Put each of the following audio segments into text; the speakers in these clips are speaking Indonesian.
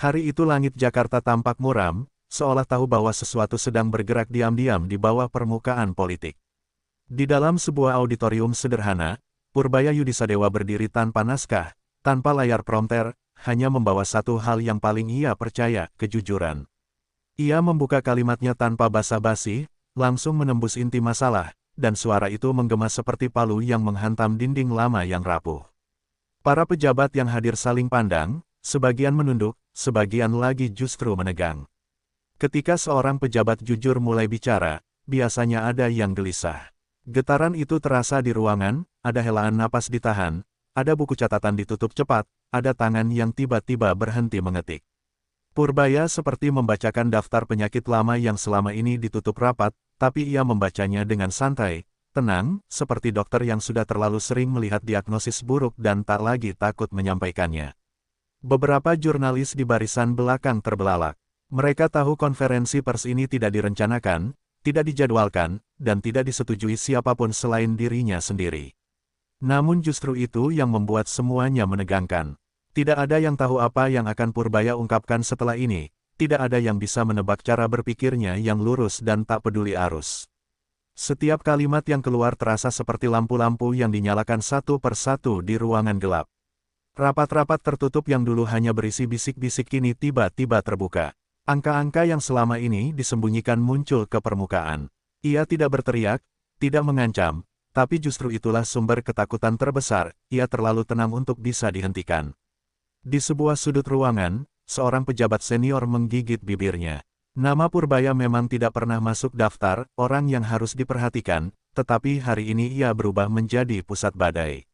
Hari itu langit Jakarta tampak muram, seolah tahu bahwa sesuatu sedang bergerak diam-diam di bawah permukaan politik. Di dalam sebuah auditorium sederhana, Purbaya Yudisadewa berdiri tanpa naskah, tanpa layar prompter, hanya membawa satu hal yang paling ia percaya, kejujuran. Ia membuka kalimatnya tanpa basa-basi, langsung menembus inti masalah, dan suara itu menggema seperti palu yang menghantam dinding lama yang rapuh. Para pejabat yang hadir saling pandang, sebagian menunduk, sebagian lagi justru menegang. Ketika seorang pejabat jujur mulai bicara, biasanya ada yang gelisah. Getaran itu terasa di ruangan, ada helaan napas ditahan, ada buku catatan ditutup cepat, ada tangan yang tiba-tiba berhenti mengetik. Purbaya seperti membacakan daftar penyakit lama yang selama ini ditutup rapat, tapi ia membacanya dengan santai, tenang, seperti dokter yang sudah terlalu sering melihat diagnosis buruk dan tak lagi takut menyampaikannya. Beberapa jurnalis di barisan belakang terbelalak. Mereka tahu konferensi pers ini tidak direncanakan, tidak dijadwalkan, dan tidak disetujui siapapun selain dirinya sendiri. Namun justru itu yang membuat semuanya menegangkan. Tidak ada yang tahu apa yang akan Purbaya ungkapkan setelah ini, tidak ada yang bisa menebak cara berpikirnya yang lurus dan tak peduli arus. Setiap kalimat yang keluar terasa seperti lampu-lampu yang dinyalakan satu persatu di ruangan gelap. Rapat-rapat tertutup yang dulu hanya berisi bisik-bisik kini tiba-tiba terbuka. Angka-angka yang selama ini disembunyikan muncul ke permukaan. Ia tidak berteriak, tidak mengancam, tapi justru itulah sumber ketakutan terbesar, ia terlalu tenang untuk bisa dihentikan. Di sebuah sudut ruangan, seorang pejabat senior menggigit bibirnya. Nama Purbaya memang tidak pernah masuk daftar orang yang harus diperhatikan, tetapi hari ini ia berubah menjadi pusat badai.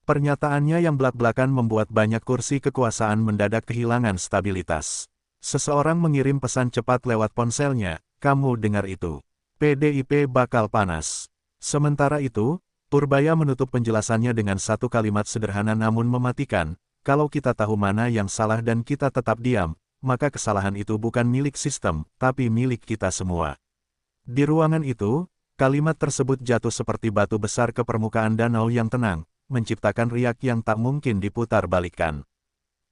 Pernyataannya yang belak-belakan membuat banyak kursi kekuasaan mendadak kehilangan stabilitas. Seseorang mengirim pesan cepat lewat ponselnya, "Kamu dengar itu. PDIP bakal panas." Sementara itu, Purbaya menutup penjelasannya dengan satu kalimat sederhana namun mematikan, "Kalau kita tahu mana yang salah dan kita tetap diam, maka kesalahan itu bukan milik sistem, tapi milik kita semua." Di ruangan itu, kalimat tersebut jatuh seperti batu besar ke permukaan danau yang tenang, menciptakan riak yang tak mungkin diputar balikkan.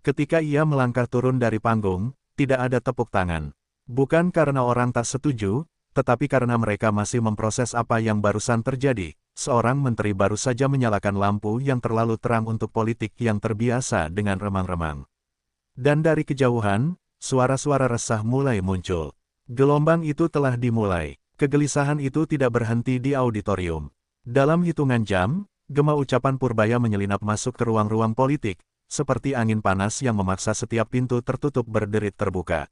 Ketika ia melangkah turun dari panggung, tidak ada tepuk tangan. Bukan karena orang tak setuju, tetapi karena mereka masih memproses apa yang barusan terjadi. Seorang menteri baru saja menyalakan lampu yang terlalu terang untuk politik yang terbiasa dengan remang-remang. Dan dari kejauhan, suara-suara resah mulai muncul. Gelombang itu telah dimulai. Kegelisahan itu tidak berhenti di auditorium. Dalam hitungan jam, gema ucapan Purbaya menyelinap masuk ke ruang-ruang politik, seperti angin panas yang memaksa setiap pintu tertutup berderit terbuka.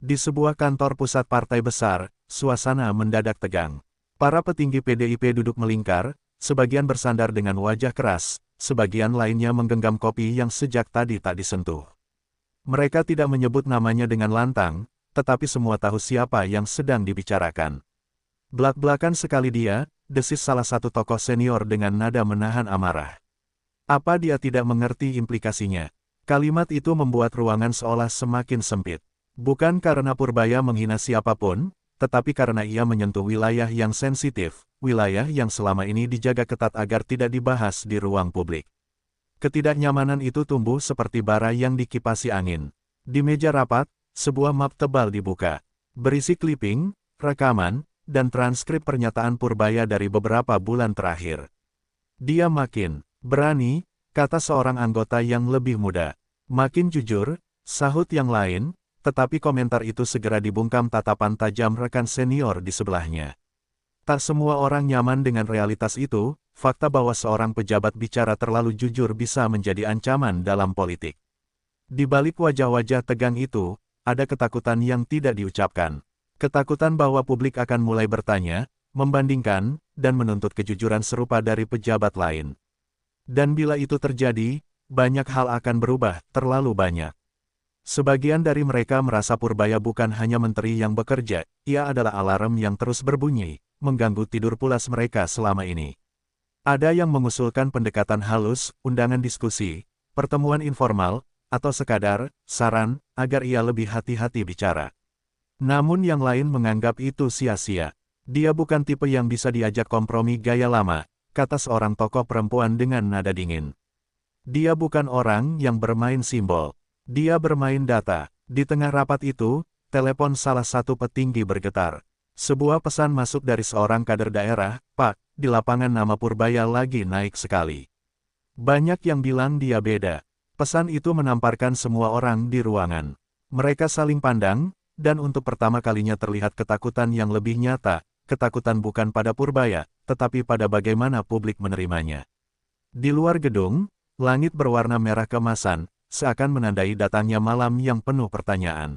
Di sebuah kantor pusat partai besar, suasana mendadak tegang. Para petinggi PDIP duduk melingkar, sebagian bersandar dengan wajah keras, sebagian lainnya menggenggam kopi yang sejak tadi tak disentuh. Mereka tidak menyebut namanya dengan lantang, tetapi semua tahu siapa yang sedang dibicarakan. Belak-belakan sekali dia, desis salah satu tokoh senior dengan nada menahan amarah. Apa dia tidak mengerti implikasinya? Kalimat itu membuat ruangan seolah semakin sempit. Bukan karena Purbaya menghina siapapun, tetapi karena ia menyentuh wilayah yang sensitif, wilayah yang selama ini dijaga ketat agar tidak dibahas di ruang publik. Ketidaknyamanan itu tumbuh seperti bara yang dikipasi angin. Di meja rapat, sebuah map tebal dibuka. Berisi clipping, rekaman, dan transkrip pernyataan Purbaya dari beberapa bulan terakhir. "Dia makin berani," kata seorang anggota yang lebih muda. "Makin jujur," sahut yang lain, tetapi komentar itu segera dibungkam tatapan tajam rekan senior di sebelahnya. Tak semua orang nyaman dengan realitas itu, fakta bahwa seorang pejabat bicara terlalu jujur bisa menjadi ancaman dalam politik. Di balik wajah-wajah tegang itu, ada ketakutan yang tidak diucapkan. Ketakutan bahwa publik akan mulai bertanya, membandingkan, dan menuntut kejujuran serupa dari pejabat lain. Dan bila itu terjadi, banyak hal akan berubah, terlalu banyak. Sebagian dari mereka merasa Purbaya bukan hanya menteri yang bekerja, ia adalah alarm yang terus berbunyi, mengganggu tidur pulas mereka selama ini. Ada yang mengusulkan pendekatan halus, undangan diskusi, pertemuan informal, atau sekadar saran agar ia lebih hati-hati bicara. Namun yang lain menganggap itu sia-sia. Dia bukan tipe yang bisa diajak kompromi gaya lama, kata seorang tokoh perempuan dengan nada dingin. Dia bukan orang yang bermain simbol. Dia bermain data. Di tengah rapat itu, telepon salah satu petinggi bergetar. Sebuah pesan masuk dari seorang kader daerah, "Pak, di lapangan nama Purbaya lagi naik sekali." Banyak yang bilang dia beda. Pesan itu menamparkan semua orang di ruangan. Mereka saling pandang, dan untuk pertama kalinya terlihat ketakutan yang lebih nyata. Ketakutan bukan pada Purbaya, tetapi pada bagaimana publik menerimanya. Di luar gedung, langit berwarna merah keemasan, seakan menandai datangnya malam yang penuh pertanyaan.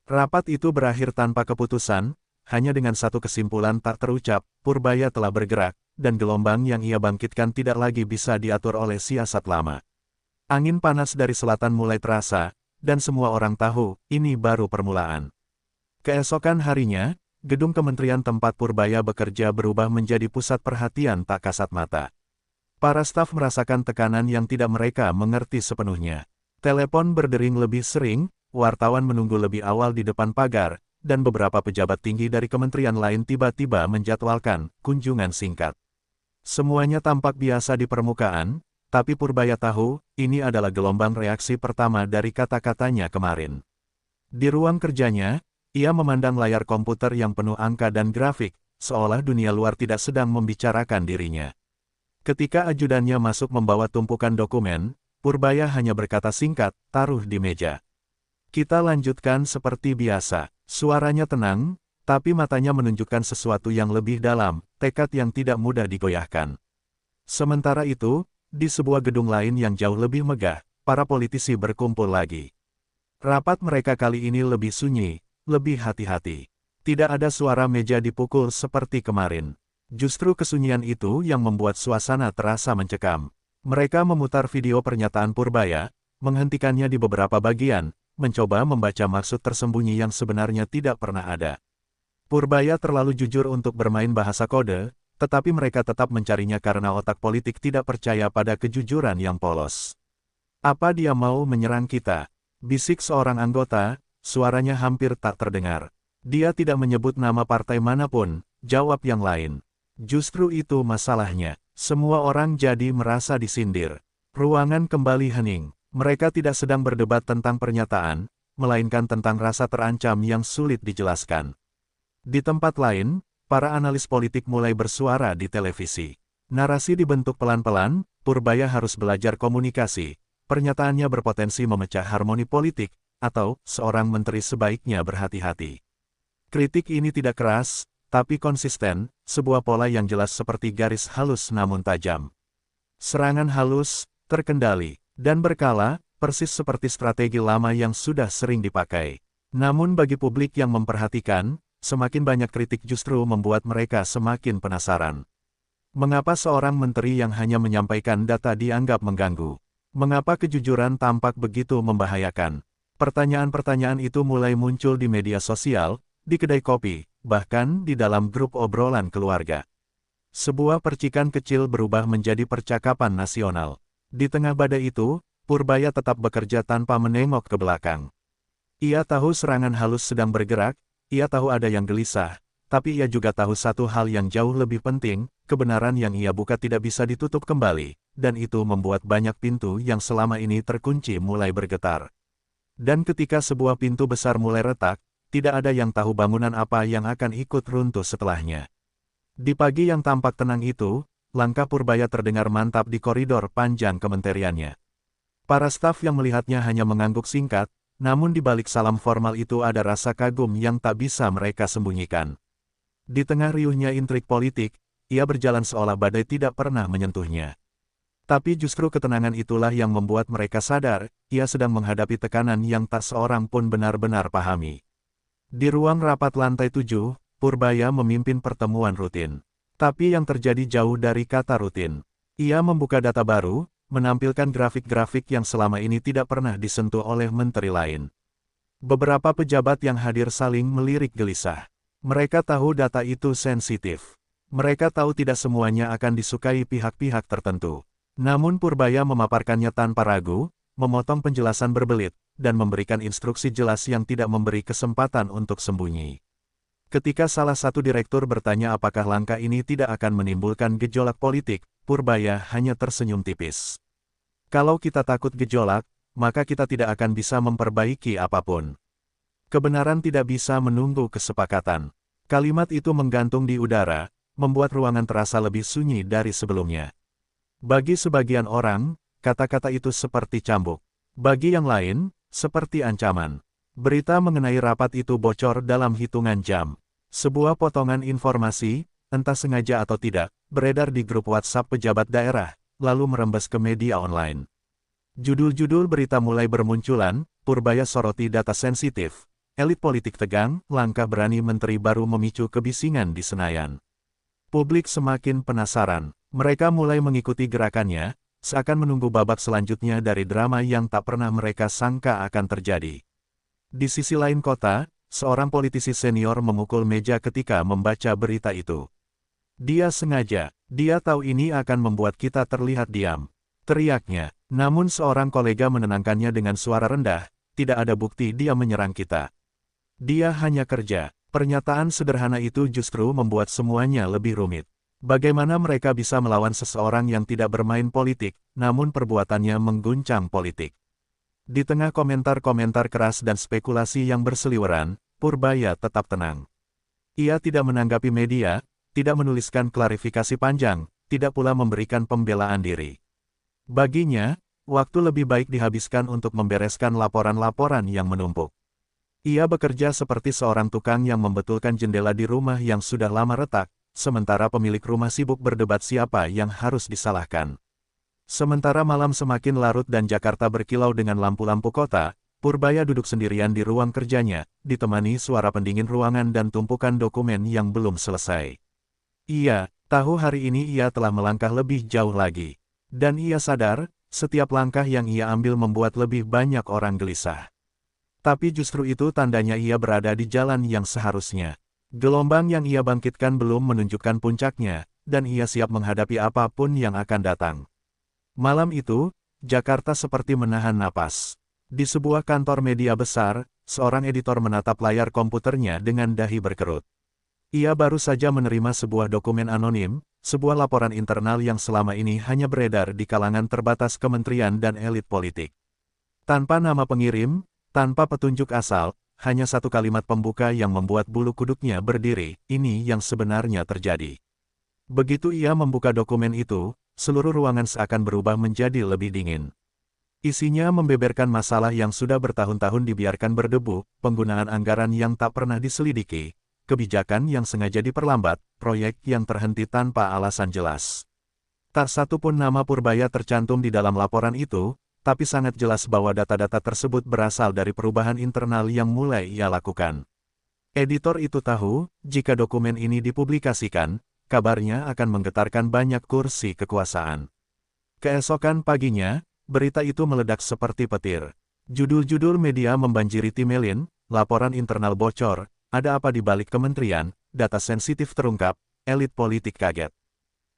Rapat itu berakhir tanpa keputusan, hanya dengan satu kesimpulan tak terucap, Purbaya telah bergerak, dan gelombang yang ia bangkitkan tidak lagi bisa diatur oleh siasat lama. Angin panas dari selatan mulai terasa, dan semua orang tahu, ini baru permulaan. Keesokan harinya, gedung kementerian tempat Purbaya bekerja berubah menjadi pusat perhatian tak kasat mata. Para staf merasakan tekanan yang tidak mereka mengerti sepenuhnya. Telepon berdering lebih sering, wartawan menunggu lebih awal di depan pagar, dan beberapa pejabat tinggi dari kementerian lain tiba-tiba menjadwalkan kunjungan singkat. Semuanya tampak biasa di permukaan, tapi Purbaya tahu, ini adalah gelombang reaksi pertama dari kata-katanya kemarin. Di ruang kerjanya, ia memandang layar komputer yang penuh angka dan grafik, seolah dunia luar tidak sedang membicarakan dirinya. Ketika ajudannya masuk membawa tumpukan dokumen, Purbaya hanya berkata singkat, "Taruh di meja." "Kita lanjutkan seperti biasa." Suaranya tenang, tapi matanya menunjukkan sesuatu yang lebih dalam, tekad yang tidak mudah digoyahkan. Sementara itu, di sebuah gedung lain yang jauh lebih megah, para politisi berkumpul lagi. Rapat mereka kali ini lebih sunyi, lebih hati-hati. Tidak ada suara meja dipukul seperti kemarin. Justru kesunyian itu yang membuat suasana terasa mencekam. Mereka memutar video pernyataan Purbaya, menghentikannya di beberapa bagian, mencoba membaca maksud tersembunyi yang sebenarnya tidak pernah ada. Purbaya terlalu jujur untuk bermain bahasa kode, tetapi mereka tetap mencarinya karena otak politik tidak percaya pada kejujuran yang polos. "Apa dia mau menyerang kita?" bisik seorang anggota, suaranya hampir tak terdengar. "Dia tidak menyebut nama partai manapun," jawab yang lain. Justru itu masalahnya, semua orang jadi merasa disindir. Ruangan kembali hening. Mereka tidak sedang berdebat tentang pernyataan, melainkan tentang rasa terancam yang sulit dijelaskan. Di tempat lain, para analis politik mulai bersuara di televisi. Narasi dibentuk pelan-pelan, Purbaya harus belajar komunikasi, pernyataannya berpotensi memecah harmoni politik, atau seorang menteri sebaiknya berhati-hati. Kritik ini tidak keras, tapi konsisten, sebuah pola yang jelas seperti garis halus namun tajam. Serangan halus, terkendali, dan berkala, persis seperti strategi lama yang sudah sering dipakai. Namun bagi publik yang memperhatikan, semakin banyak kritik justru membuat mereka semakin penasaran. Mengapa seorang menteri yang hanya menyampaikan data dianggap mengganggu? Mengapa kejujuran tampak begitu membahayakan? Pertanyaan-pertanyaan itu mulai muncul di media sosial, di kedai kopi, bahkan di dalam grup obrolan keluarga. Sebuah percikan kecil berubah menjadi percakapan nasional. Di tengah badai itu, Purbaya tetap bekerja tanpa menengok ke belakang. Ia tahu serangan halus sedang bergerak, ia tahu ada yang gelisah, tapi ia juga tahu satu hal yang jauh lebih penting, kebenaran yang ia buka tidak bisa ditutup kembali, dan itu membuat banyak pintu yang selama ini terkunci mulai bergetar. Dan ketika sebuah pintu besar mulai retak, tidak ada yang tahu bangunan apa yang akan ikut runtuh setelahnya. Di pagi yang tampak tenang itu, langkah Purbaya terdengar mantap di koridor panjang kementeriannya. Para staf yang melihatnya hanya mengangguk singkat, namun di balik salam formal itu ada rasa kagum yang tak bisa mereka sembunyikan. Di tengah riuhnya intrik politik, ia berjalan seolah badai tidak pernah menyentuhnya. Tapi justru ketenangan itulah yang membuat mereka sadar, ia sedang menghadapi tekanan yang tak seorang pun benar-benar pahami. Di ruang rapat lantai 7, Purbaya memimpin pertemuan rutin. Tapi yang terjadi jauh dari kata rutin. Ia membuka data baru, menampilkan grafik-grafik yang selama ini tidak pernah disentuh oleh menteri lain. Beberapa pejabat yang hadir saling melirik gelisah. Mereka tahu data itu sensitif. Mereka tahu tidak semuanya akan disukai pihak-pihak tertentu. Namun Purbaya memaparkannya tanpa ragu, memotong penjelasan berbelit, dan memberikan instruksi jelas yang tidak memberi kesempatan untuk sembunyi. Ketika salah satu direktur bertanya apakah langkah ini tidak akan menimbulkan gejolak politik, Purbaya hanya tersenyum tipis. "Kalau kita takut gejolak, maka kita tidak akan bisa memperbaiki apapun. Kebenaran tidak bisa menunggu kesepakatan. Kalimat itu menggantung di udara, membuat ruangan terasa lebih sunyi dari sebelumnya. Bagi sebagian orang, kata-kata itu seperti cambuk. Bagi yang lain, seperti ancaman. Berita mengenai rapat itu bocor dalam hitungan jam. Sebuah potongan informasi, entah sengaja atau tidak, beredar di grup WhatsApp pejabat daerah, lalu merembes ke media online. Judul-judul berita mulai bermunculan, Purbaya soroti data sensitif. Elit politik tegang, langkah berani menteri baru memicu kebisingan di Senayan. Publik semakin penasaran. Mereka mulai mengikuti gerakannya, seakan menunggu babak selanjutnya dari drama yang tak pernah mereka sangka akan terjadi. Di sisi lain kota, seorang politisi senior memukul meja ketika membaca berita itu. Dia sengaja, dia tahu ini akan membuat kita terlihat diam. Teriaknya, namun seorang kolega menenangkannya dengan suara rendah, tidak ada bukti dia menyerang kita. Dia hanya kerja. Pernyataan sederhana itu justru membuat semuanya lebih rumit. Bagaimana mereka bisa melawan seseorang yang tidak bermain politik, namun perbuatannya mengguncang politik. Di tengah komentar-komentar keras dan spekulasi yang berseliweran, Purbaya tetap tenang. Ia tidak menanggapi media, tidak menuliskan klarifikasi panjang, tidak pula memberikan pembelaan diri. Baginya, waktu lebih baik dihabiskan untuk membereskan laporan-laporan yang menumpuk. Ia bekerja seperti seorang tukang yang membetulkan jendela di rumah yang sudah lama retak, sementara pemilik rumah sibuk berdebat siapa yang harus disalahkan. Sementara malam semakin larut dan Jakarta berkilau dengan lampu-lampu kota, Purbaya duduk sendirian di ruang kerjanya, ditemani suara pendingin ruangan dan tumpukan dokumen yang belum selesai. Ia tahu hari ini ia telah melangkah lebih jauh lagi. Dan ia sadar, setiap langkah yang ia ambil membuat lebih banyak orang gelisah. Tapi justru itu tandanya ia berada di jalan yang seharusnya. Gelombang yang ia bangkitkan belum menunjukkan puncaknya, dan ia siap menghadapi apapun yang akan datang. Malam itu, Jakarta seperti menahan napas. Di sebuah kantor media besar, seorang editor menatap layar komputernya dengan dahi berkerut. Ia baru saja menerima sebuah dokumen anonim, sebuah laporan internal yang selama ini hanya beredar di kalangan terbatas kementerian dan elit politik. Tanpa nama pengirim, tanpa petunjuk asal, hanya satu kalimat pembuka yang membuat bulu kuduknya berdiri, ini yang sebenarnya terjadi. Begitu ia membuka dokumen itu, seluruh ruangan seakan berubah menjadi lebih dingin. Isinya membeberkan masalah yang sudah bertahun-tahun dibiarkan berdebu, penggunaan anggaran yang tak pernah diselidiki, kebijakan yang sengaja diperlambat, proyek yang terhenti tanpa alasan jelas. Tak satu pun nama Purbaya tercantum di dalam laporan itu, tapi sangat jelas bahwa data-data tersebut berasal dari perubahan internal yang mulai ia lakukan. Editor itu tahu, jika dokumen ini dipublikasikan, kabarnya akan menggetarkan banyak kursi kekuasaan. Keesokan paginya, berita itu meledak seperti petir. Judul-judul media membanjiri timelin, laporan internal bocor, ada apa di balik kementerian, data sensitif terungkap, elit politik kaget.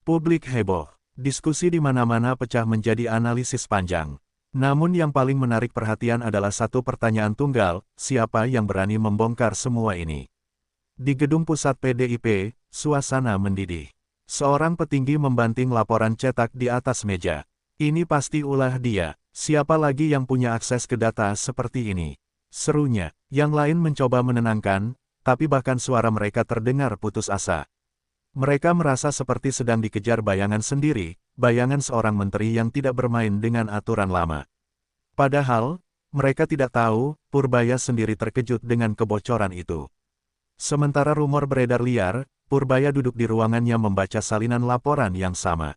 Publik heboh, diskusi di mana-mana pecah menjadi analisis panjang. Namun yang paling menarik perhatian adalah satu pertanyaan tunggal, siapa yang berani membongkar semua ini? Di gedung pusat PDIP, suasana mendidih. Seorang petinggi membanting laporan cetak di atas meja. Ini pasti ulah dia, siapa lagi yang punya akses ke data seperti ini? Serunya, yang lain mencoba menenangkan, tapi bahkan suara mereka terdengar putus asa. Mereka merasa seperti sedang dikejar bayangan sendiri, bayangan seorang menteri yang tidak bermain dengan aturan lama. Padahal, mereka tidak tahu, Purbaya sendiri terkejut dengan kebocoran itu. Sementara rumor beredar liar, Purbaya duduk di ruangannya membaca salinan laporan yang sama.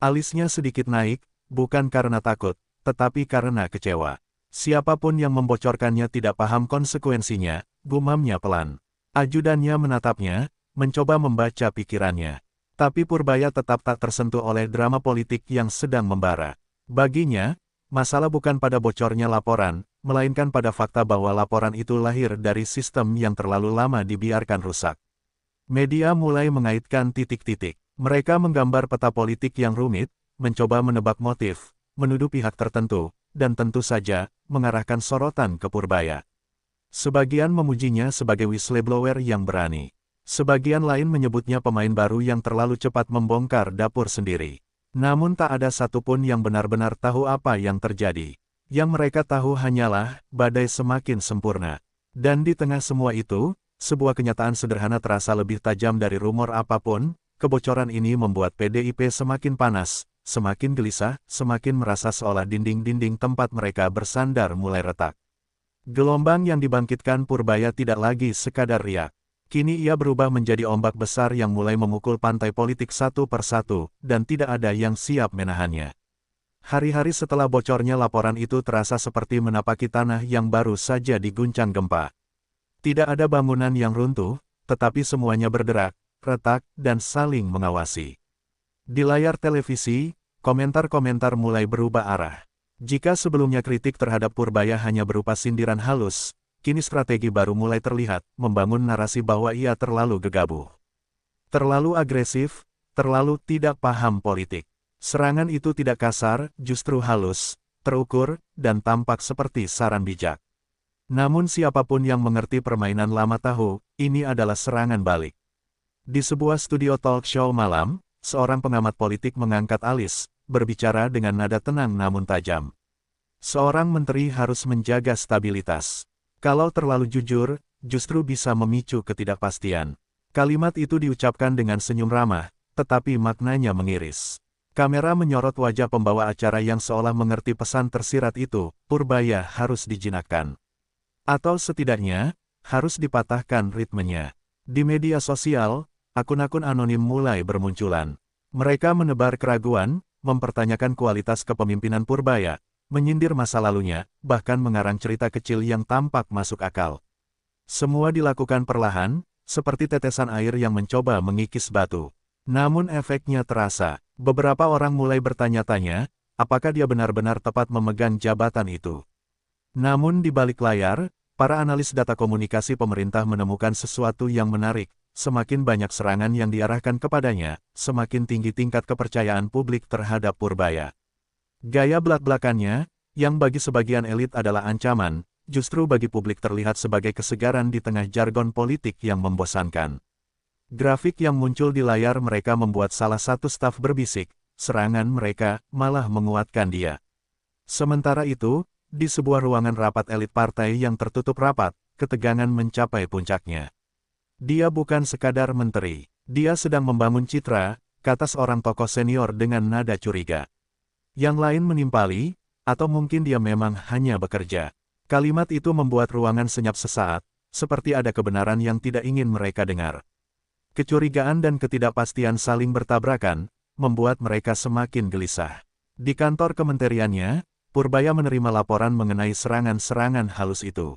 Alisnya sedikit naik, bukan karena takut, tetapi karena kecewa. Siapapun yang membocorkannya tidak paham konsekuensinya, gumamnya pelan. Ajudannya menatapnya, mencoba membaca pikirannya. Tapi Purbaya tetap tak tersentuh oleh drama politik yang sedang membara. Baginya, masalah bukan pada bocornya laporan, melainkan pada fakta bahwa laporan itu lahir dari sistem yang terlalu lama dibiarkan rusak. Media mulai mengaitkan titik-titik. Mereka menggambar peta politik yang rumit, mencoba menebak motif, menuduh pihak tertentu, dan tentu saja, mengarahkan sorotan ke Purbaya. Sebagian memujinya sebagai whistleblower yang berani. Sebagian lain menyebutnya pemain baru yang terlalu cepat membongkar dapur sendiri. Namun tak ada satupun yang benar-benar tahu apa yang terjadi. Yang mereka tahu hanyalah, badai semakin sempurna. Dan di tengah semua itu, sebuah kenyataan sederhana terasa lebih tajam dari rumor apapun. Kebocoran ini membuat PDIP semakin panas, semakin gelisah, semakin merasa seolah dinding-dinding tempat mereka bersandar mulai retak. Gelombang yang dibangkitkan Purbaya tidak lagi sekadar riak. Kini ia berubah menjadi ombak besar yang mulai memukul pantai politik satu persatu, dan tidak ada yang siap menahannya. Hari-hari setelah bocornya laporan itu terasa seperti menapaki tanah yang baru saja diguncang gempa. Tidak ada bangunan yang runtuh, tetapi semuanya berderak, retak, dan saling mengawasi. Di layar televisi, komentar-komentar mulai berubah arah. Jika sebelumnya kritik terhadap Purbaya hanya berupa sindiran halus, kini strategi baru mulai terlihat, membangun narasi bahwa ia terlalu gegabah. Terlalu agresif, terlalu tidak paham politik. Serangan itu tidak kasar, justru halus, terukur, dan tampak seperti saran bijak. Namun siapapun yang mengerti permainan lama tahu, ini adalah serangan balik. Di sebuah studio talk show malam, seorang pengamat politik mengangkat alis, berbicara dengan nada tenang namun tajam. Seorang menteri harus menjaga stabilitas. Kalau terlalu jujur, justru bisa memicu ketidakpastian. Kalimat itu diucapkan dengan senyum ramah, tetapi maknanya mengiris. Kamera menyorot wajah pembawa acara yang seolah mengerti pesan tersirat itu, Purbaya harus dijinakkan. Atau setidaknya, harus dipatahkan ritmenya. Di media sosial, akun-akun anonim mulai bermunculan. Mereka menebar keraguan, mempertanyakan kualitas kepemimpinan Purbaya, menyindir masa lalunya, bahkan mengarang cerita kecil yang tampak masuk akal. Semua dilakukan perlahan, seperti tetesan air yang mencoba mengikis batu. Namun efeknya terasa. Beberapa orang mulai bertanya-tanya, apakah dia benar-benar tepat memegang jabatan itu. Namun di balik layar, para analis data komunikasi pemerintah menemukan sesuatu yang menarik. Semakin banyak serangan yang diarahkan kepadanya, semakin tinggi tingkat kepercayaan publik terhadap Purbaya. Gaya belak-belakannya, yang bagi sebagian elit adalah ancaman, justru bagi publik terlihat sebagai kesegaran di tengah jargon politik yang membosankan. Grafik yang muncul di layar mereka membuat salah satu staf berbisik, serangan mereka malah menguatkan dia. Sementara itu, di sebuah ruangan rapat elit partai yang tertutup rapat, ketegangan mencapai puncaknya. Dia bukan sekadar menteri, dia sedang membangun citra, kata seorang tokoh senior dengan nada curiga. Yang lain menimpali, atau mungkin dia memang hanya bekerja. Kalimat itu membuat ruangan senyap sesaat, seperti ada kebenaran yang tidak ingin mereka dengar. Kecurigaan dan ketidakpastian saling bertabrakan, membuat mereka semakin gelisah. Di kantor kementeriannya, Purbaya menerima laporan mengenai serangan-serangan halus itu.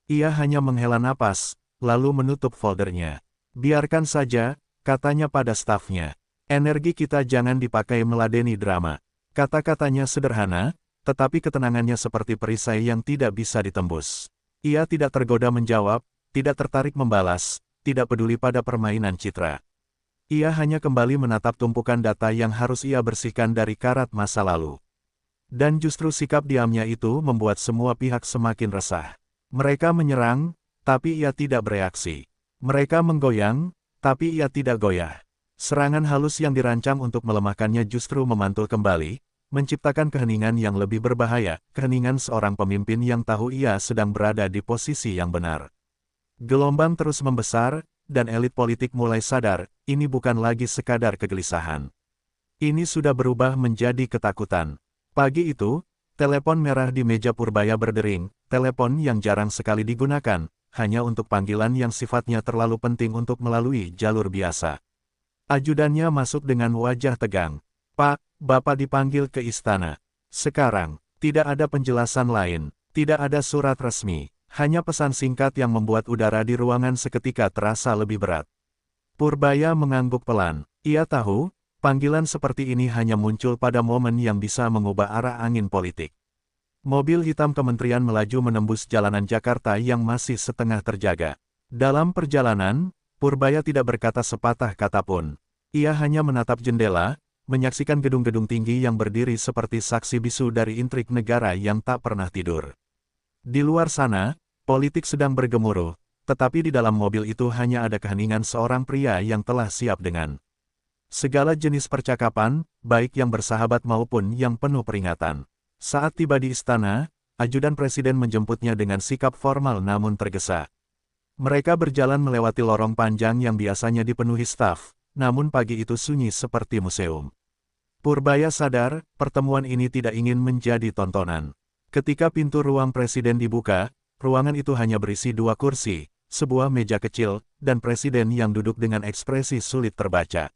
Ia hanya menghela napas, lalu menutup foldernya. Biarkan saja, katanya pada stafnya. Energi kita jangan dipakai meladeni drama. Kata-katanya sederhana, tetapi ketenangannya seperti perisai yang tidak bisa ditembus. Ia tidak tergoda menjawab, tidak tertarik membalas, tidak peduli pada permainan citra. Ia hanya kembali menatap tumpukan data yang harus ia bersihkan dari karat masa lalu. Dan justru sikap diamnya itu membuat semua pihak semakin resah. Mereka menyerang, tapi ia tidak bereaksi. Mereka menggoyang, tapi ia tidak goyah. Serangan halus yang dirancang untuk melemahkannya justru memantul kembali, menciptakan keheningan yang lebih berbahaya, keheningan seorang pemimpin yang tahu ia sedang berada di posisi yang benar. Gelombang terus membesar, dan elit politik mulai sadar, ini bukan lagi sekadar kegelisahan. Ini sudah berubah menjadi ketakutan. Pagi itu, telepon merah di meja Purbaya berdering, telepon yang jarang sekali digunakan, hanya untuk panggilan yang sifatnya terlalu penting untuk melalui jalur biasa. Ajudannya masuk dengan wajah tegang. Pak, Bapak dipanggil ke istana. Sekarang, tidak ada penjelasan lain, tidak ada surat resmi, hanya pesan singkat yang membuat udara di ruangan seketika terasa lebih berat. Purbaya mengangguk pelan. Ia tahu, panggilan seperti ini hanya muncul pada momen yang bisa mengubah arah angin politik. Mobil hitam kementerian melaju menembus jalanan Jakarta yang masih setengah terjaga. Dalam perjalanan, Purbaya tidak berkata sepatah kata pun. Ia hanya menatap jendela, menyaksikan gedung-gedung tinggi yang berdiri seperti saksi bisu dari intrik negara yang tak pernah tidur. Di luar sana, politik sedang bergemuruh, tetapi di dalam mobil itu hanya ada keheningan seorang pria yang telah siap dengan segala jenis percakapan, baik yang bersahabat maupun yang penuh peringatan. Saat tiba di istana, ajudan presiden menjemputnya dengan sikap formal namun tergesa. Mereka berjalan melewati lorong panjang yang biasanya dipenuhi staf, namun pagi itu sunyi seperti museum. Purbaya sadar, pertemuan ini tidak ingin menjadi tontonan. Ketika pintu ruang presiden dibuka, ruangan itu hanya berisi 2 kursi, sebuah meja kecil, dan presiden yang duduk dengan ekspresi sulit terbaca.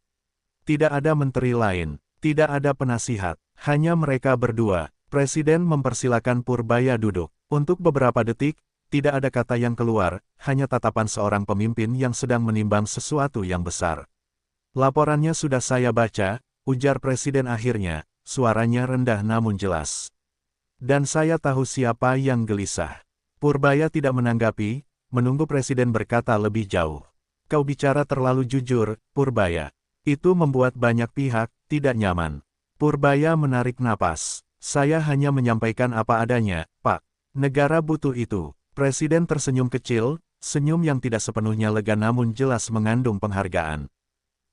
Tidak ada menteri lain, tidak ada penasihat, hanya mereka berdua. Presiden mempersilakan Purbaya duduk. Untuk beberapa detik, tidak ada kata yang keluar, hanya tatapan seorang pemimpin yang sedang menimbang sesuatu yang besar. Laporannya sudah saya baca, ujar presiden akhirnya, suaranya rendah namun jelas. Dan saya tahu siapa yang gelisah. Purbaya tidak menanggapi, menunggu presiden berkata lebih jauh. Kau bicara terlalu jujur, Purbaya. Itu membuat banyak pihak tidak nyaman. Purbaya menarik napas. Saya hanya menyampaikan apa adanya, Pak. Negara butuh itu. Presiden tersenyum kecil, senyum yang tidak sepenuhnya lega namun jelas mengandung penghargaan.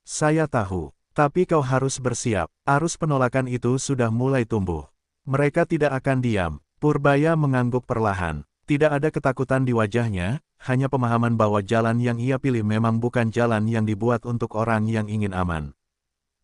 Saya tahu, tapi kau harus bersiap. Arus penolakan itu sudah mulai tumbuh. Mereka tidak akan diam. Purbaya mengangguk perlahan. Tidak ada ketakutan di wajahnya, hanya pemahaman bahwa jalan yang ia pilih memang bukan jalan yang dibuat untuk orang yang ingin aman.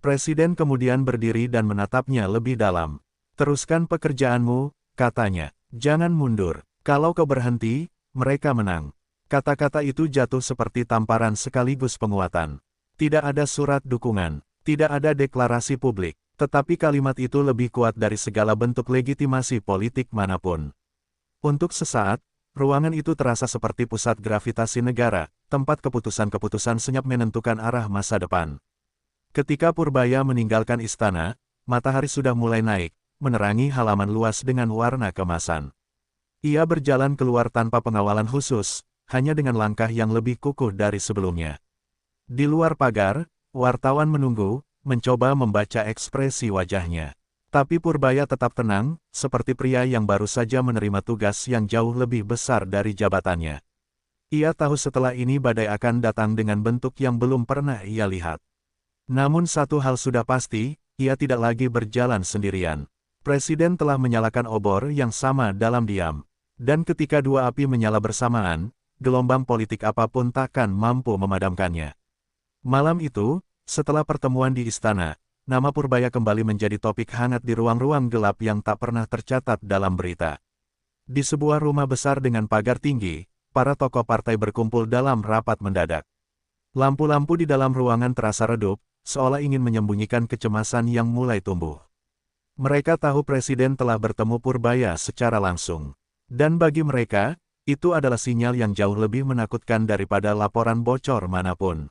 Presiden kemudian berdiri dan menatapnya lebih dalam. Teruskan pekerjaanmu, katanya. Jangan mundur. Kalau kau berhenti, mereka menang. Kata-kata itu jatuh seperti tamparan sekaligus penguatan. Tidak ada surat dukungan, tidak ada deklarasi publik, tetapi kalimat itu lebih kuat dari segala bentuk legitimasi politik manapun. Untuk sesaat, ruangan itu terasa seperti pusat gravitasi negara, tempat keputusan-keputusan senyap menentukan arah masa depan. Ketika Purbaya meninggalkan istana, matahari sudah mulai naik, menerangi halaman luas dengan warna kemasan. Ia berjalan keluar tanpa pengawalan khusus, hanya dengan langkah yang lebih kukuh dari sebelumnya. Di luar pagar, wartawan menunggu, mencoba membaca ekspresi wajahnya. Tapi Purbaya tetap tenang, seperti pria yang baru saja menerima tugas yang jauh lebih besar dari jabatannya. Ia tahu setelah ini badai akan datang dengan bentuk yang belum pernah ia lihat. Namun satu hal sudah pasti, ia tidak lagi berjalan sendirian. Presiden telah menyalakan obor yang sama dalam diam. Dan ketika dua api menyala bersamaan, gelombang politik apapun takkan mampu memadamkannya. Malam itu, setelah pertemuan di istana, nama Purbaya kembali menjadi topik hangat di ruang-ruang gelap yang tak pernah tercatat dalam berita. Di sebuah rumah besar dengan pagar tinggi, para tokoh partai berkumpul dalam rapat mendadak. Lampu-lampu di dalam ruangan terasa redup, seolah ingin menyembunyikan kecemasan yang mulai tumbuh. Mereka tahu presiden telah bertemu Purbaya secara langsung. Dan bagi mereka, itu adalah sinyal yang jauh lebih menakutkan daripada laporan bocor manapun.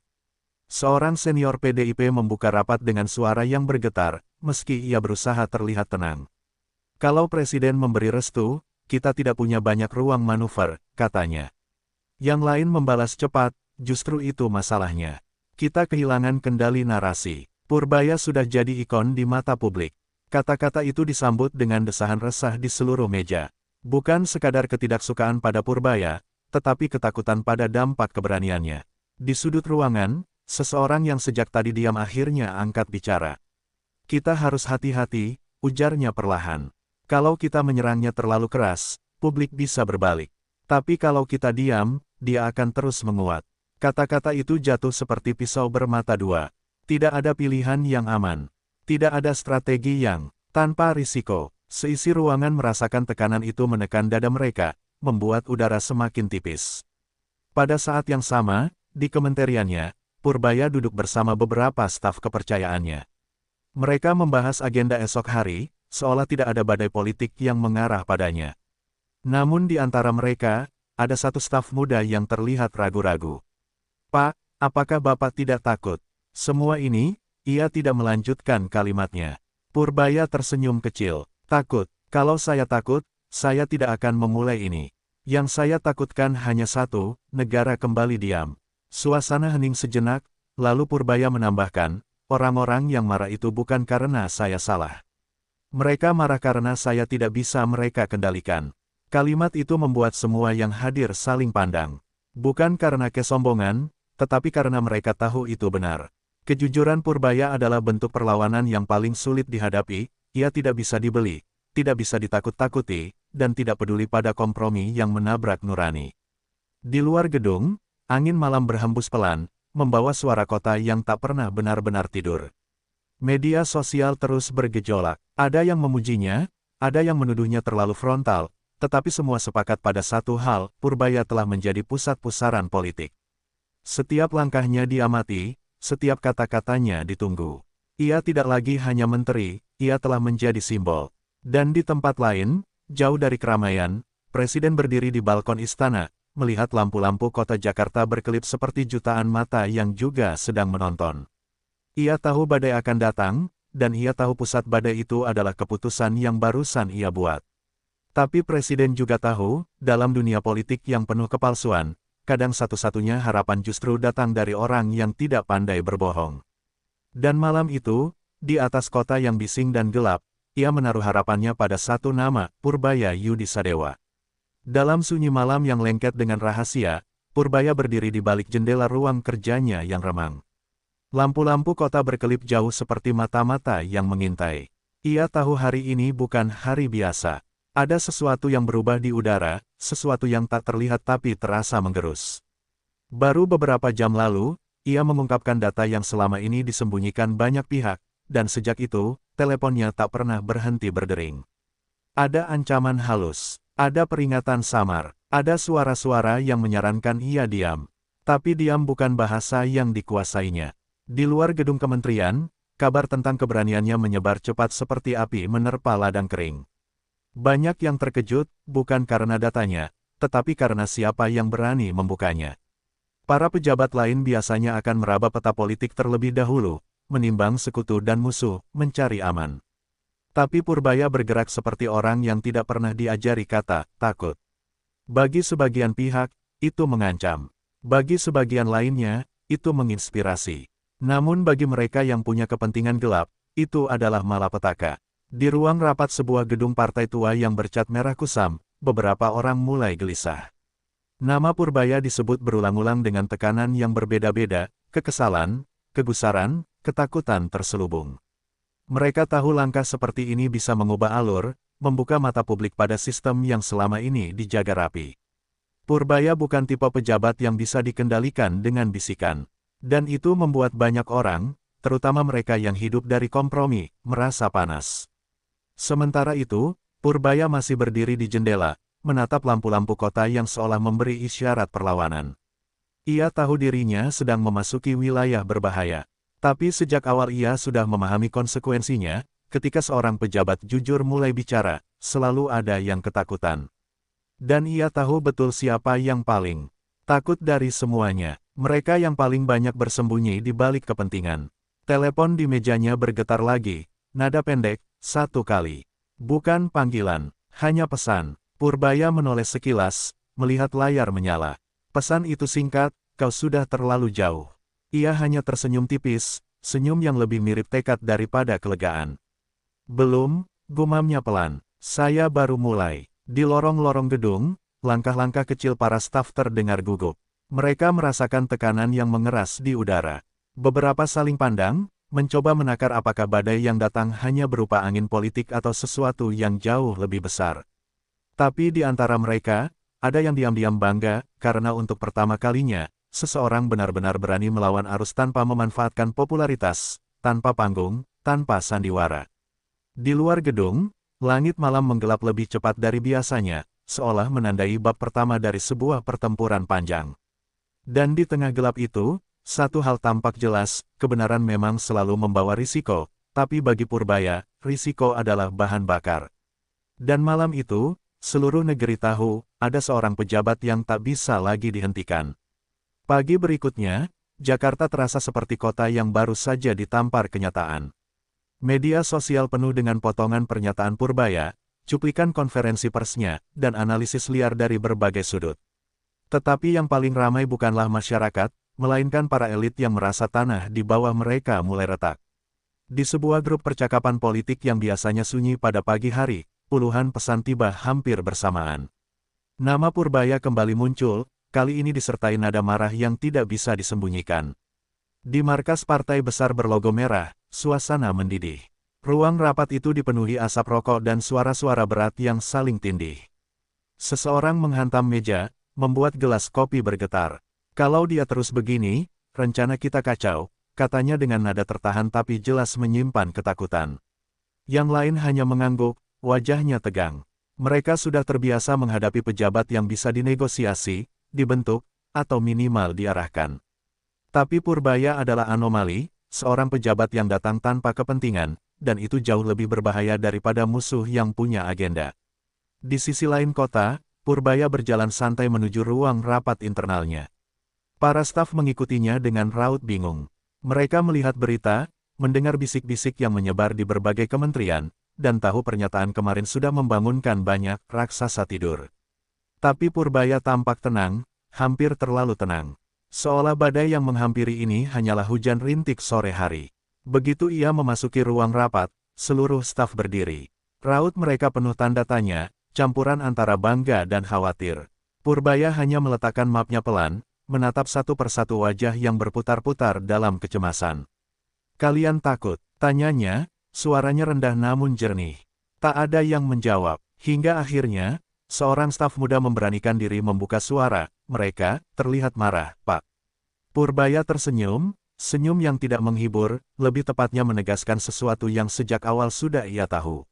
Seorang senior PDIP membuka rapat dengan suara yang bergetar, meski ia berusaha terlihat tenang. Kalau presiden memberi restu, kita tidak punya banyak ruang manuver, katanya. Yang lain membalas cepat, justru itu masalahnya. Kita kehilangan kendali narasi. Purbaya sudah jadi ikon di mata publik. Kata-kata itu disambut dengan desahan resah di seluruh meja. Bukan sekadar ketidaksukaan pada Purbaya, tetapi ketakutan pada dampak keberaniannya. Di sudut ruangan, seseorang yang sejak tadi diam akhirnya angkat bicara. Kita harus hati-hati, ujarnya perlahan. Kalau kita menyerangnya terlalu keras, publik bisa berbalik. Tapi kalau kita diam, dia akan terus menguat. Kata-kata itu jatuh seperti pisau bermata dua. Tidak ada pilihan yang aman. Tidak ada strategi yang tanpa risiko. Seisi ruangan merasakan tekanan itu menekan dada mereka, membuat udara semakin tipis. Pada saat yang sama, di kementeriannya, Purbaya duduk bersama beberapa staf kepercayaannya. Mereka membahas agenda esok hari, seolah tidak ada badai politik yang mengarah padanya. Namun di antara mereka, ada satu staf muda yang terlihat ragu-ragu. Pak, apakah Bapak tidak takut? Semua ini, ia tidak melanjutkan kalimatnya. Purbaya tersenyum kecil. Takut, kalau saya takut, saya tidak akan memulai ini. Yang saya takutkan hanya satu, negara kembali diam. Suasana hening sejenak, lalu Purbaya menambahkan, orang-orang yang marah itu bukan karena saya salah. Mereka marah karena saya tidak bisa mereka kendalikan. Kalimat itu membuat semua yang hadir saling pandang. Bukan karena kesombongan, tetapi karena mereka tahu itu benar. Kejujuran Purbaya adalah bentuk perlawanan yang paling sulit dihadapi. Ia tidak bisa dibeli, tidak bisa ditakut-takuti, dan tidak peduli pada kompromi yang menabrak nurani. Di luar gedung, angin malam berhembus pelan, membawa suara kota yang tak pernah benar-benar tidur. Media sosial terus bergejolak. Ada yang memujinya, ada yang menuduhnya terlalu frontal, tetapi semua sepakat pada satu hal, Purbaya telah menjadi pusat pusaran politik. Setiap langkahnya diamati, setiap kata-katanya ditunggu. Ia tidak lagi hanya menteri, ia telah menjadi simbol. Dan di tempat lain, jauh dari keramaian, Presiden berdiri di balkon istana, melihat lampu-lampu kota Jakarta berkelip seperti jutaan mata yang juga sedang menonton. Ia tahu badai akan datang, dan ia tahu pusat badai itu adalah keputusan yang barusan ia buat. Tapi Presiden juga tahu, dalam dunia politik yang penuh kepalsuan, kadang satu-satunya harapan justru datang dari orang yang tidak pandai berbohong. Dan malam itu, di atas kota yang bising dan gelap, ia menaruh harapannya pada satu nama, Purbaya Yudisadewa. Dalam sunyi malam yang lengket dengan rahasia, Purbaya berdiri di balik jendela ruang kerjanya yang remang. Lampu-lampu kota berkelip jauh seperti mata-mata yang mengintai. Ia tahu hari ini bukan hari biasa. Ada sesuatu yang berubah di udara, sesuatu yang tak terlihat tapi terasa menggerus. Baru beberapa jam lalu, ia mengungkapkan data yang selama ini disembunyikan banyak pihak, dan sejak itu, teleponnya tak pernah berhenti berdering. Ada ancaman halus, ada peringatan samar, ada suara-suara yang menyarankan ia diam. Tapi diam bukan bahasa yang dikuasainya. Di luar gedung kementerian, kabar tentang keberaniannya menyebar cepat seperti api menerpa ladang kering. Banyak yang terkejut, bukan karena datanya, tetapi karena siapa yang berani membukanya. Para pejabat lain biasanya akan meraba peta politik terlebih dahulu, menimbang sekutu dan musuh, mencari aman. Tapi Purbaya bergerak seperti orang yang tidak pernah diajari kata takut. Bagi sebagian pihak, itu mengancam. Bagi sebagian lainnya, itu menginspirasi. Namun bagi mereka yang punya kepentingan gelap, itu adalah malapetaka. Di ruang rapat sebuah gedung partai tua yang bercat merah kusam, beberapa orang mulai gelisah. Nama Purbaya disebut berulang-ulang dengan tekanan yang berbeda-beda, kekesalan, kegusaran, ketakutan terselubung. Mereka tahu langkah seperti ini bisa mengubah alur, membuka mata publik pada sistem yang selama ini dijaga rapi. Purbaya bukan tipe pejabat yang bisa dikendalikan dengan bisikan. Dan itu membuat banyak orang, terutama mereka yang hidup dari kompromi, merasa panas. Sementara itu, Purbaya masih berdiri di jendela, menatap lampu-lampu kota yang seolah memberi isyarat perlawanan. Ia tahu dirinya sedang memasuki wilayah berbahaya. Tapi sejak awal ia sudah memahami konsekuensinya, ketika seorang pejabat jujur mulai bicara, selalu ada yang ketakutan. Dan ia tahu betul siapa yang paling takut dari semuanya. Mereka yang paling banyak bersembunyi di balik kepentingan. Telepon di mejanya bergetar lagi, nada pendek, satu kali. Bukan panggilan, hanya pesan. Purbaya menoleh sekilas, melihat layar menyala. Pesan itu singkat, kau sudah terlalu jauh. Ia hanya tersenyum tipis, senyum yang lebih mirip tekad daripada kelegaan. Belum, gumamnya pelan. Saya baru mulai. Di lorong-lorong gedung, langkah-langkah kecil para staf terdengar gugup. Mereka merasakan tekanan yang mengeras di udara. Beberapa saling pandang, mencoba menakar apakah badai yang datang hanya berupa angin politik atau sesuatu yang jauh lebih besar. Tapi di antara mereka, ada yang diam-diam bangga, karena untuk pertama kalinya, seseorang benar-benar berani melawan arus tanpa memanfaatkan popularitas, tanpa panggung, tanpa sandiwara. Di luar gedung, langit malam menggelap lebih cepat dari biasanya, seolah menandai bab pertama dari sebuah pertempuran panjang. Dan di tengah gelap itu, satu hal tampak jelas, kebenaran memang selalu membawa risiko, tapi bagi Purbaya, risiko adalah bahan bakar. Dan malam itu, seluruh negeri tahu, ada seorang pejabat yang tak bisa lagi dihentikan. Pagi berikutnya, Jakarta terasa seperti kota yang baru saja ditampar kenyataan. Media sosial penuh dengan potongan pernyataan Purbaya, cuplikan konferensi persnya, dan analisis liar dari berbagai sudut. Tetapi yang paling ramai bukanlah masyarakat, melainkan para elit yang merasa tanah di bawah mereka mulai retak. Di sebuah grup percakapan politik yang biasanya sunyi pada pagi hari, puluhan pesan tiba hampir bersamaan. Nama Purbaya kembali muncul, kali ini disertai nada marah yang tidak bisa disembunyikan. Di markas partai besar berlogo merah, suasana mendidih. Ruang rapat itu dipenuhi asap rokok dan suara-suara berat yang saling tindih. Seseorang menghantam meja, membuat gelas kopi bergetar. Kalau dia terus begini, rencana kita kacau, katanya dengan nada tertahan tapi jelas menyimpan ketakutan. Yang lain hanya mengangguk, wajahnya tegang. Mereka sudah terbiasa menghadapi pejabat yang bisa dinegosiasi, dibentuk, atau minimal diarahkan. Tapi Purbaya adalah anomali, seorang pejabat yang datang tanpa kepentingan, dan itu jauh lebih berbahaya daripada musuh yang punya agenda. Di sisi lain kota, Purbaya berjalan santai menuju ruang rapat internalnya. Para staf mengikutinya dengan raut bingung. Mereka melihat berita, mendengar bisik-bisik yang menyebar di berbagai kementerian, dan tahu pernyataan kemarin sudah membangunkan banyak raksasa tidur. Tapi Purbaya tampak tenang, hampir terlalu tenang. Seolah badai yang menghampiri ini hanyalah hujan rintik sore hari. Begitu ia memasuki ruang rapat, seluruh staf berdiri. Raut mereka penuh tanda tanya, campuran antara bangga dan khawatir. Purbaya hanya meletakkan mapnya pelan, menatap satu persatu wajah yang berputar-putar dalam kecemasan. "Kalian takut?" tanyanya, suaranya rendah namun jernih. Tak ada yang menjawab. Hingga akhirnya, seorang staf muda memberanikan diri membuka suara. "Mereka terlihat marah, Pak." Purbaya tersenyum, senyum yang tidak menghibur, lebih tepatnya menegaskan sesuatu yang sejak awal sudah ia tahu.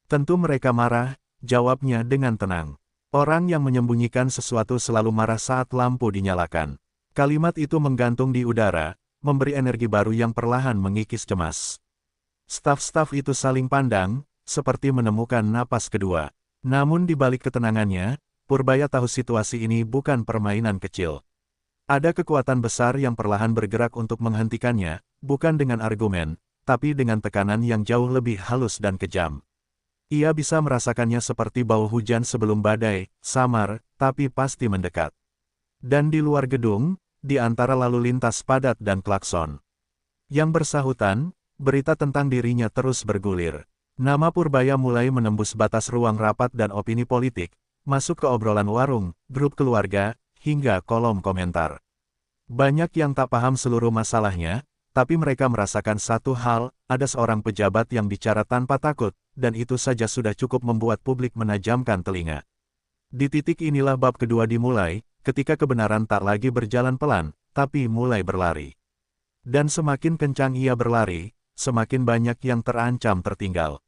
"Tentu mereka marah," jawabnya dengan tenang. Orang yang menyembunyikan sesuatu selalu marah saat lampu dinyalakan. Kalimat itu menggantung di udara, memberi energi baru yang perlahan mengikis cemas. Staf-staf itu saling pandang, seperti menemukan napas kedua. Namun di balik ketenangannya, Purbaya tahu situasi ini bukan permainan kecil. Ada kekuatan besar yang perlahan bergerak untuk menghentikannya, bukan dengan argumen, tapi dengan tekanan yang jauh lebih halus dan kejam. Ia bisa merasakannya seperti bau hujan sebelum badai, samar, tapi pasti mendekat. Dan di luar gedung, di antara lalu lintas padat dan klakson yang bersahutan, berita tentang dirinya terus bergulir. Nama Purbaya mulai menembus batas ruang rapat dan opini politik, masuk ke obrolan warung, grup keluarga, hingga kolom komentar. Banyak yang tak paham seluruh masalahnya, tapi mereka merasakan satu hal, ada seorang pejabat yang bicara tanpa takut, dan itu saja sudah cukup membuat publik menajamkan telinga. Di titik inilah bab kedua dimulai, ketika kebenaran tak lagi berjalan pelan, tapi mulai berlari. Dan semakin kencang ia berlari, semakin banyak yang terancam tertinggal.